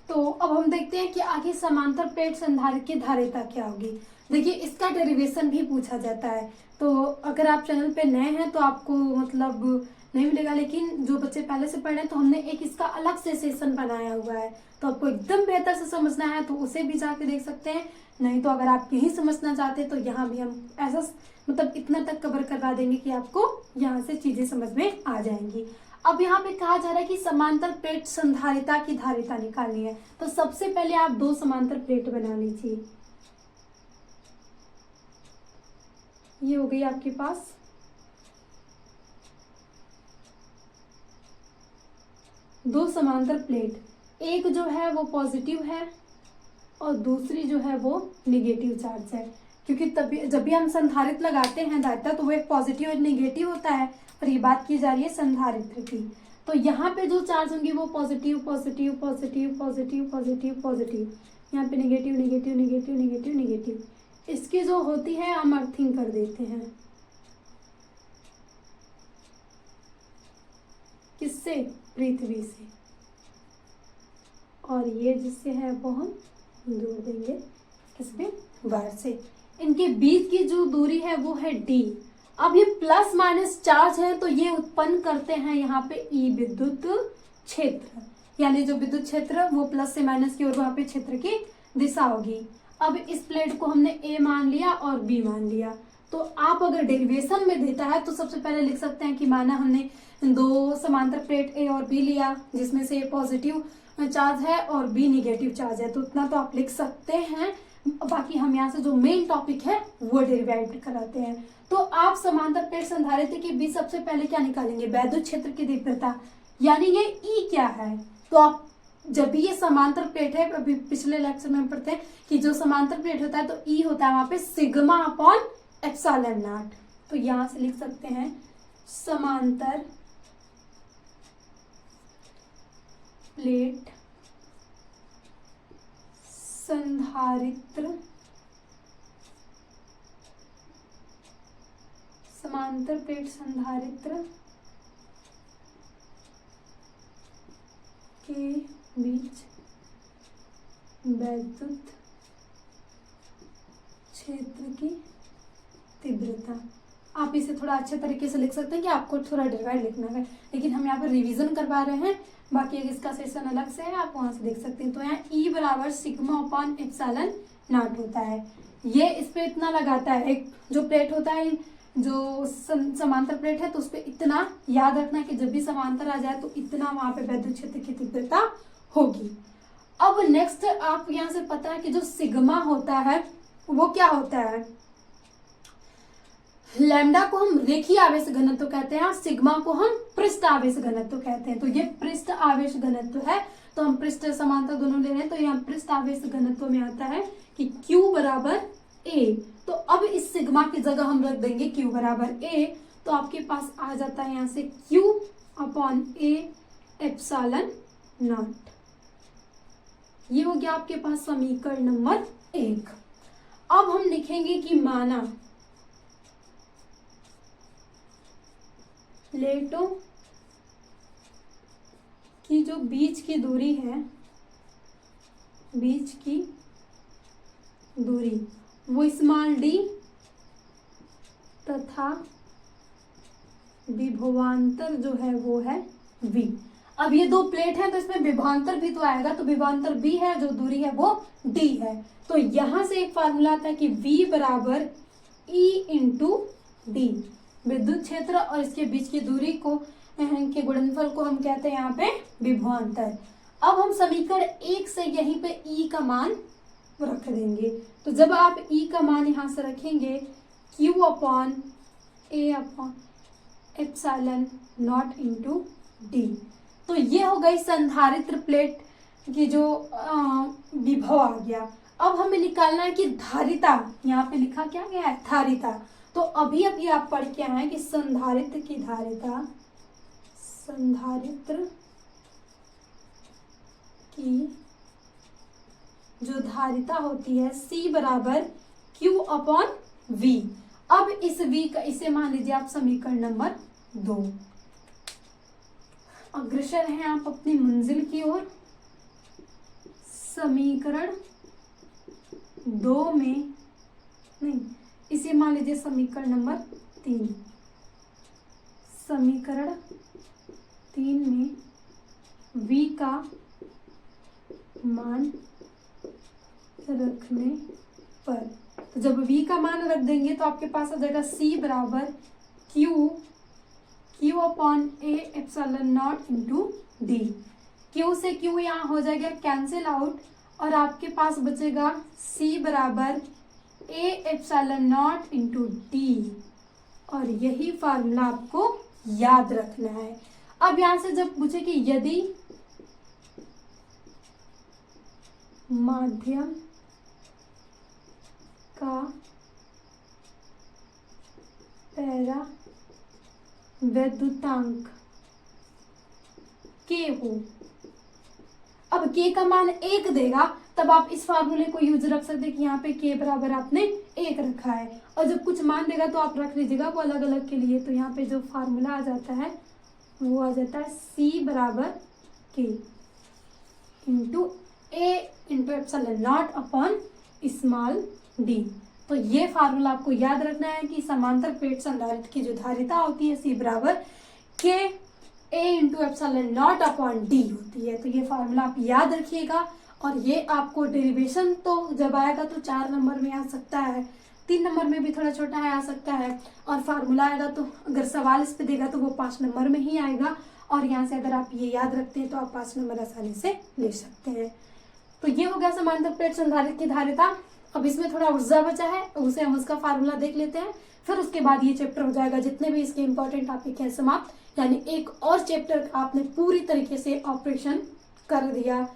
तो अब हम देखते हैं कि आगे समांतर प्लेट संधारित्र की धारिता क्या होगी। देखिए इसका डेरिवेशन भी पूछा जाता है, तो अगर आप चैनल पे नए हैं तो आपको मतलब नहीं मिलेगा, लेकिन जो बच्चे पहले से पढ़ रहे हैं तो हमने एक इसका अलग से सेशन बनाया हुआ है, तो आपको एकदम बेहतर से समझना है तो उसे भी जाके देख सकते हैं। नहीं तो अगर आप यही समझना चाहते हैं तो यहाँ भी हम ऐसा मतलब इतना तक कवर करवा देंगे कि आपको यहाँ से चीजें समझ में आ जाएंगी। अब यहाँ पे कहा जा रहा है कि समांतर प्लेट संधारिता की धारिता निकालनी है, तो सबसे पहले आप दो समांतर प्लेट बना लीजिए। ये हो गई आपके पास दो समांतर प्लेट, एक जो है वो पॉजिटिव है और दूसरी जो है वो निगेटिव चार्ज है, क्योंकि तभी जब भी हम संधारित्र लगाते हैं धारिता तो वो एक पॉजिटिव और निगेटिव होता है, और ये बात की जा रही है संधारित्र की। तो यहाँ पे जो चार्ज होंगे वो positive positive positive positive positive positive, यहाँ पे negative negative negative negative negative, इसकी जो होती है हम अर्थिंग कर देते हैं। किससे? पृथ्वी से। और ये जिससे है वो हम दूर देंगे, किसमें? वायर से। इनके बीच की जो दूरी है वो है d। अब ये प्लस माइनस चार्ज है तो ये उत्पन्न करते हैं यहाँ पे ई विद्युत क्षेत्र, यानी जो विद्युत क्षेत्र वो प्लस से माइनस की ओर वहां पे क्षेत्र की दिशा होगी। अब इस प्लेट को हमने ए मान लिया और बी मान लिया, तो आप अगर डेरिवेशन में देता है तो सबसे पहले लिख सकते हैं कि माना हमने दो समांतर प्लेट ए और बी लिया, जिसमें से ए पॉजिटिव चार्ज है और बी निगेटिव चार्ज है, तो उतना तो आप लिख सकते हैं। बाकी हम यहाँ से जो मेन टॉपिक है वो डेरिवेट कराते हैं। तो आप समांतर प्लेट संधारित्र के बीच सबसे पहले क्या निकालेंगे? वैद्युत क्षेत्र की तीव्रता, यानी ये ई क्या है। तो आप जब भी ये समांतर प्लेट है, अभी पिछले लेक्चर में हम पढ़ते हैं कि जो समांतर प्लेट होता है तो ई होता है वहां पे सिग्मा अपॉन एप्सिलॉन नॉट। तो यहां से लिख सकते हैं समांतर प्लेट संधारित्र, समांतर प्लेट संधारित्र के बीच वैद्युत क्षेत्र की तीव्रता। आप इसे थोड़ा अच्छे तरीके से लिख सकते हैं कि आपको थोड़ा डिवाइड लिखना है, लेकिन हम यहाँ पर रिवीजन करवा रहे हैं। बाकी इसका सेशन अलग से है, आप वहां से देख सकते हैं। तो यहाँ ई बराबर सिग्मा अपॉन एप्सिलॉन नॉट होता है। ये इस पे इतना लगाता है, एक जो प्लेट होता है, जो समांतर प्लेट है, तो उस पर इतना याद रखना कि जब भी समांतर आ जाए तो इतना वहां पे वैद्युत क्षेत्र की तीव्रता होगी। अब नेक्स्ट आप यहाँ से पता है कि जो सिग्मा होता है वो क्या होता है, लैम्डा को हम रेखीय आवेश घनत्व कहते हैं और सिग्मा को हम पृष्ठ आवेश घनत्व कहते हैं। तो ये पृष्ठ आवेश घनत्व है, तो हम पृष्ठ समांतर दोनों ले रहे हैं, तो यहाँ पृष्ठ आवेश घनत्व में आता है कि Q बराबर A। तो अब इस सिग्मा की जगह हम रख देंगे Q बराबर A, तो आपके पास आ जाता है यहाँ से Q upon A epsilon not. ये हो गया आपके पास समीकरण नंबर 1। अब हम लिखेंगे कि माना प्लेटों की जो बीच की दूरी है, बीच की दूरी वो स्मॉल d तथा विभवांतर जो है वो है v। अब ये दो प्लेट है तो इसमें विभवांतर भी तो आएगा, तो विभवांतर b है, जो दूरी है वो d है। तो यहां से एक फार्मूला आता है कि v बराबर E इंटू डी, विद्युत क्षेत्र और इसके बीच की दूरी को के गुणनफल को हम कहते हैं यहाँ पे विभवांतर। अब हम समीकरण 1 से यहीं पे E का मान रख देंगे। तो जब आप E का मान यहाँ से रखेंगे Q upon A upon epsilon not into D, तो ये हो गई संधारित्र प्लेट की जो विभव आ गया। अब हमें निकालना है कि धारिता, यहाँ पे लिखा क्या गया है धारिता। तो अभी आप पढ़ के आए कि संधारित्र की धारिता, संधारित्र की जो धारिता होती है C बराबर Q अपॉन V। अब इस V का इसे मान लीजिए आप समीकरण नंबर 2। अग्रसर हैं आप अपनी मंजिल की ओर। समीकरण 2 में नहीं, इसे मान लीजिए समीकरण नंबर 3। समीकरण 3 में V का मान रखने पर, तो जब V का मान रख देंगे तो आपके पास आ जाएगा C बराबर Q upon A epsilon not into D. Q से Q यहाँ हो जाएगा कैंसिल आउट और आपके पास बचेगा C बराबर A epsilon not into D, और यही फार्मूला आपको याद रखना है। अब यहां से जब पूछे कि यदि माध्यम का पैरा वैद्युतांक K हो, अब K का मान 1 देगा, तब आप इस फार्मूले को यूज रख सकते हैं कि यहाँ पे K बराबर आपने 1 रखा है, और जब कुछ मान देगा तो आप रख लीजिएगा वो अलग अलग के लिए। तो यहाँ पे जो फार्मूला आ जाता है वो आ जाता है C बराबर K into A into epsilon not upon small d। तो ये फार्मूला आपको याद रखना है कि समांतर प्लेट संधारित्र की जो धारिता होती है C बराबर K A into epsilon not upon D होती है। तो ये फार्मूला आप याद रखिएगा, और ये आपको डेरिवेशन तो जब आएगा तो 4 नंबर में आ सकता है, 3 नंबर में भी थोड़ा छोटा है आ सकता है, और फार्मूला आएगा तो अगर सवाल इस पे देगा तो वो 5 नंबर में ही आएगा। और यहाँ से अगर आप ये याद रखते हैं तो आप 5 नंबर आसानी से ले सकते हैं। तो ये हो गया समांतर प्लेट संधारित्र की धारिता। अब इसमें थोड़ा ऊर्जा बचा है, उसे हम उसका फार्मूला देख लेते हैं, फिर उसके बाद ये चैप्टर हो जाएगा जितने भी इसके इंपॉर्टेंट टॉपिक है समाप्त। यानी एक और चैप्टर का आपने पूरी तरीके से ऑपरेशन कर दिया।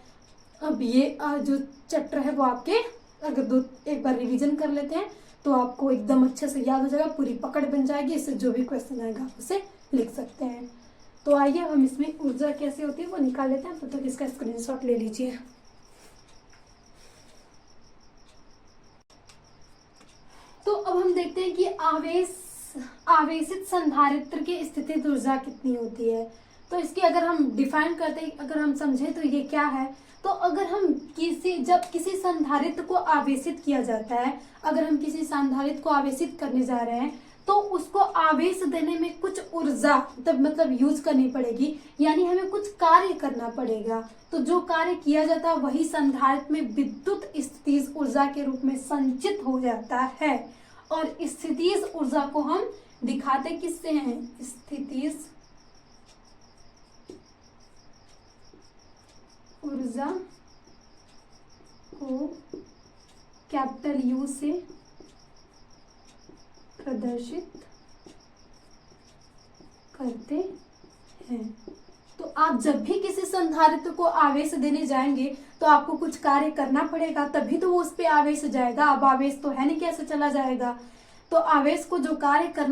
अब ये जो चैप्टर है वो आपके अगर एक बार रिवीजन कर लेते हैं तो आपको एकदम अच्छे से याद हो जाएगा, पूरी पकड़ बन जाएगी। इससे जो भी क्वेश्चन आएगा आप उसे लिख सकते हैं। तो आइए हम इसमें ऊर्जा कैसे होती है वो निकाल लेते हैं, तब तक इसका स्क्रीनशॉट ले लीजिए। तो अब हम देखते हैं कि आवेशित संधारित्र की स्थितिज ऊर्जा कितनी होती है। तो इसकी अगर हम डिफाइन करते हैं, अगर हम समझे तो ये क्या है, तो अगर हम जब किसी संधारित्र को आवेशित किया जाता है, अगर हम किसी संधारित्र को आवेशित करने जा रहे हैं तो उसको आवेश देने में कुछ ऊर्जा मतलब यूज करनी पड़ेगी, यानी हमें कुछ कार्य करना पड़ेगा। तो जो कार्य किया जाता है वही संधारित्र में विद्युत स्थितिज ऊर्जा के रूप में संचित हो जाता है। और स्थितिज ऊर्जा को हम दिखाते किससे हैं? स्थितिज ऊर्जा को कैपिटल यू से प्रदर्शित करते हैं। तो आप जब भी किसी संधारित्र को आवेश देने जाएंगे तो आपको कुछ कार्य करना पड़ेगा, तभी तो वो उस पे आवेश जाएगा। अब आवेश तो है नहीं, कैसे चला जाएगा? तो आवेश को जो कार्य कर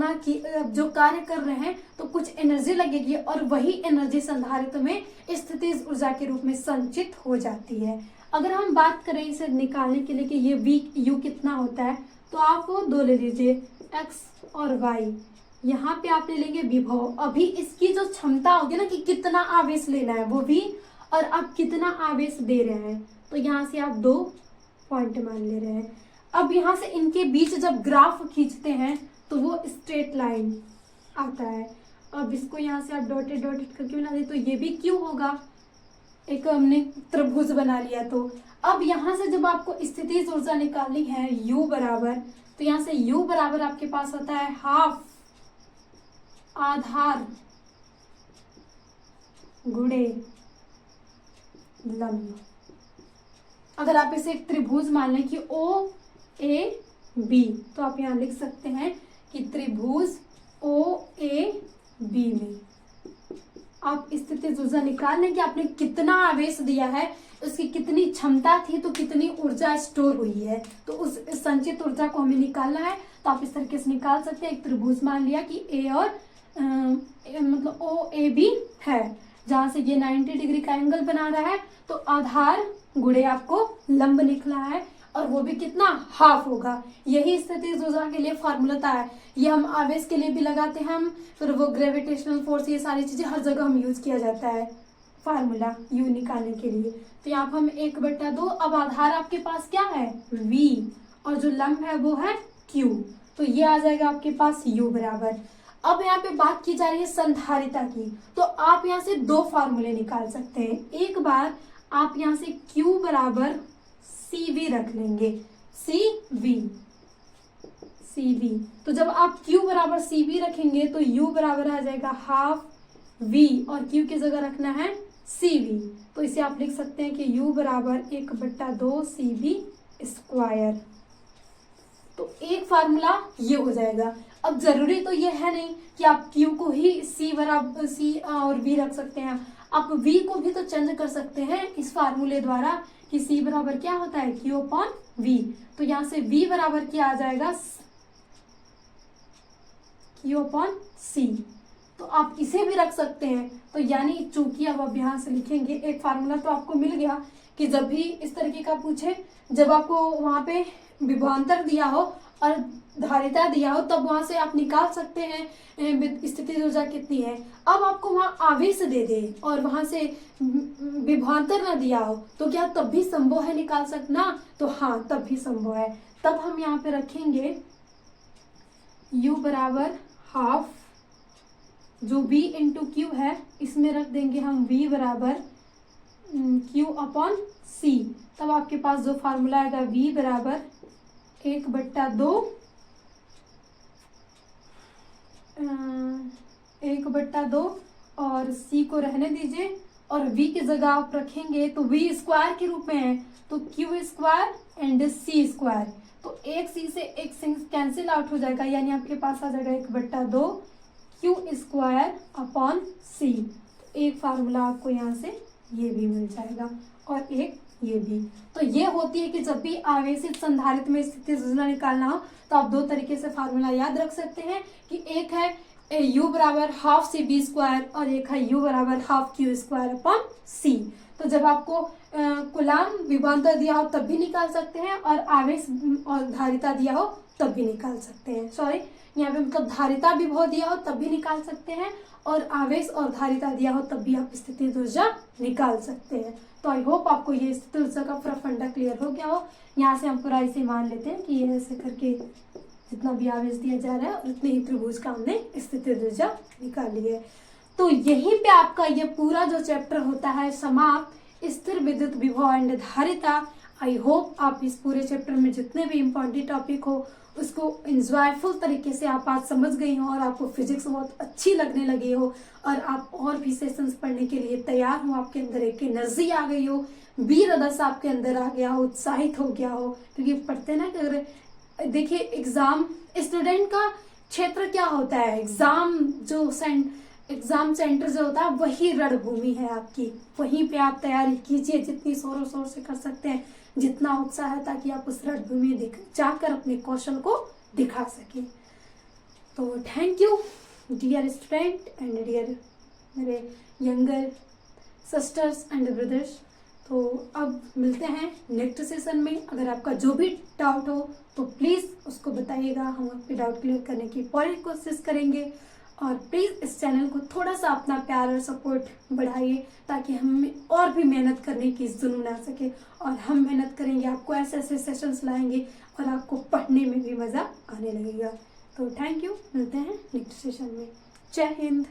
रहे हैं तो कुछ एनर्जी लगेगी और वही एनर्जी संधारित्र में स्थितिज ऊर्जा के रूप में संचित हो जाती है। अगर हम बात करें इसे निकालने के लिए कि ये वी यू कितना होता है, तो आप वो दो ले लीजिए, एक्स और वाई। यहाँ पे आप ले लेंगे विभव। अभी इसकी जो क्षमता होगी ना कि कितना आवेश लेना है वो वी, और आप कितना आवेश दे रहे हैं, तो यहाँ से आप 2 पॉइंट मान ले रहे हैं। अब यहाँ से इनके बीच जब ग्राफ खींचते हैं तो वो स्ट्रेट लाइन आता है। अब इसको यहाँ से आप डॉटेड करके बना दे तो ये भी क्यू होगा, एक हमने त्रिभुज बना लिया। तो अब यहाँ से जब आपको स्थितिज ऊर्जा निकालनी है U बराबर, तो यहाँ से U बराबर आपके पास आता है हाफ आधार गुणे लंब। अगर आप इसे एक त्रिभुज मान लें कि O A B, तो आप यहाँ लिख सकते हैं कि त्रिभुज O A B में आप स्थितिज ऊर्जा निकाल लें कि आपने कितना आवेश दिया है, उसकी कितनी क्षमता थी, तो कितनी ऊर्जा स्टोर हुई है, तो उस संचित ऊर्जा को हमें निकालना है। तो आप इस तरीके से निकाल सकते हैं। एक त्रिभुज मान लिया कि ए और मतलब ओ ए बी है, जहां से ये 90 डिग्री का एंगल बना रहा है, तो आधार गुणे आपको लंब निकला है, और वो भी कितना? हाफ होगा। यही स्थितिज ऊर्जा के लिए फॉर्मूला है। ये हम आवेश के लिए भी लगाते हैं, हम फिर वो ग्रेविटेशनल फोर्स, ये सारी चीजें हर जगह हम यूज किया जाता है फार्मूला यू निकालने के लिए। तो यहाँ पर हम 1/2, अब आधार आपके पास क्या है? V, और जो लंब है वो है Q, तो ये आ जाएगा आपके पास U बराबर। अब यहाँ पे बात की जा रही है संधारिता की, तो आप यहाँ से 2 फार्मूले निकाल सकते हैं। एक बार आप यहाँ से Q बराबर CV रख लेंगे, CV। तो जब आप Q बराबर CV रखेंगे तो U बराबर आ जाएगा हाफ V, और Q की जगह रखना है CV। तो इसे आप लिख सकते हैं कि U बराबर 1/2 CV स्क्वायर। तो एक फार्मूला ये हो जाएगा। अब जरूरी तो ये है नहीं कि आप Q को ही C बराबर C और V रख सकते हैं, आप V को भी तो चेंज कर सकते हैं इस फार्मूले द्वारा कि C बराबर क्या होता है? Q/V। तो यहाँ से V बराबर क्या आ जाएगा? Q/C। तो आप इसे भी रख सकते हैं। तो यानी चूंकि अब यहाँ से लिखेंगे, एक फार्मूला तो आपको मिल गया कि जब भी इस तरीके का पूछे, जब आपको वहां पे विभवांतर दिया हो और धारिता दिया हो, तब वहां से आप निकाल सकते हैं स्थितिज ऊर्जा कितनी है। अब आपको वहां आवेश दे दे और वहां से विभवांतर न दिया हो, तो क्या तब भी संभव है निकाल सकना? तो हाँ, तब भी संभव है। तब हम यहाँ पे रखेंगे U बराबर हाफ, जो V इंटू क्यू है, इसमें रख देंगे हम V बराबर Q/C। तब आपके पास जो फार्मूला आएगा V बराबर 1/2 और C को रहने दीजिए, और V की जगह आप रखेंगे तो V स्क्वायर के रूप में है, तो Q square and C square. तो एक C से एक C कैंसिल आउट हो जाएगा, यानी आपके पास आ जाएगा 1/2 Q स्क्वायर अपॉन C। तो एक फार्मूला आपको यहाँ से ये भी मिल जाएगा, और एक ये भी। तो ये होती है कि जब भी आवेशित संधारित्र में स्थितिज ऊर्जा निकालना हो तो आप 2 तरीके से फार्मूला याद रख सकते हैं कि एक है U बराबर हाफ CV स्क्वायर, और एक है U बराबर half Q square upon C। तो जब आपको कूलाम विभवांतर दिया हो तब भी निकाल सकते हैं, और आवेश और धारिता दिया हो तब भी निकाल सकते हैं। सॉरी, यहाँ पे मतलब धारिता विभव दिया हो तब भी निकाल सकते हैं, और आवेश और धारिता दिया हो तब भी आप स्थितिज ऊर्जा निकाल सकते हैं। तो आई होप आपको ये स्थितिज ऊर्जा का पूरा फंडा क्लियर हो गया हो। यहाँ से हम पूरा इसे मान लेते हैं कि ये ऐसे करके जितना भी आवेश दिया जा रहा है और उतने ही त्रिभुज का हमने स्थिति त्रिज्या निकाली है। तो यहीं पे आपका ये पूरा जो चैप्टर होता है समाप्त, स्थिर विद्युत विभव एंड धारिता। आई होप आप इस पूरे चैप्टर में जितने भी इम्पोर्टेंट टॉपिक हो उसको इंजॉयफुल तरीके से आप आज समझ गई हो और आपको फिजिक्स बहुत अच्छी लगने लगी हो और आप और भी सेशंस पढ़ने के लिए तैयार हो, आपके अंदर एक एनर्जी आ गई हो, वीर रस आपके अंदर आ गया हो, उत्साहित हो गया हो। क्योंकि पढ़ते ना कि अगर देखिए एग्जाम स्टूडेंट का क्षेत्र क्या होता है, एग्जाम सेंटर जो होता है वही रणभूमि है आपकी, वहीं पे आप तैयारी कीजिए जितनी जोरों शोर से कर सकते हैं, जितना उत्साह है, ताकि आप उस रणभूमि में जाकर अपने कौशल को दिखा सकें। तो thank you dear student and dear मेरे यंगर सिस्टर्स एंड ब्रदर्स। तो अब मिलते हैं नेक्स्ट सेशन में। अगर आपका जो भी डाउट हो तो प्लीज़ उसको बताइएगा, हम आपके डाउट क्लियर करने की पूरी कोशिश करेंगे। और प्लीज़ इस चैनल को थोड़ा सा अपना प्यार और सपोर्ट बढ़ाइए ताकि हमें और भी मेहनत करने की जुनून आ सके, और हम मेहनत करेंगे, आपको ऐसे ऐसे सेशंस लाएंगे और आपको पढ़ने में भी मज़ा आने लगेगा। तो थैंक यू, मिलते हैं नेक्स्ट सेशन में। जय हिंद।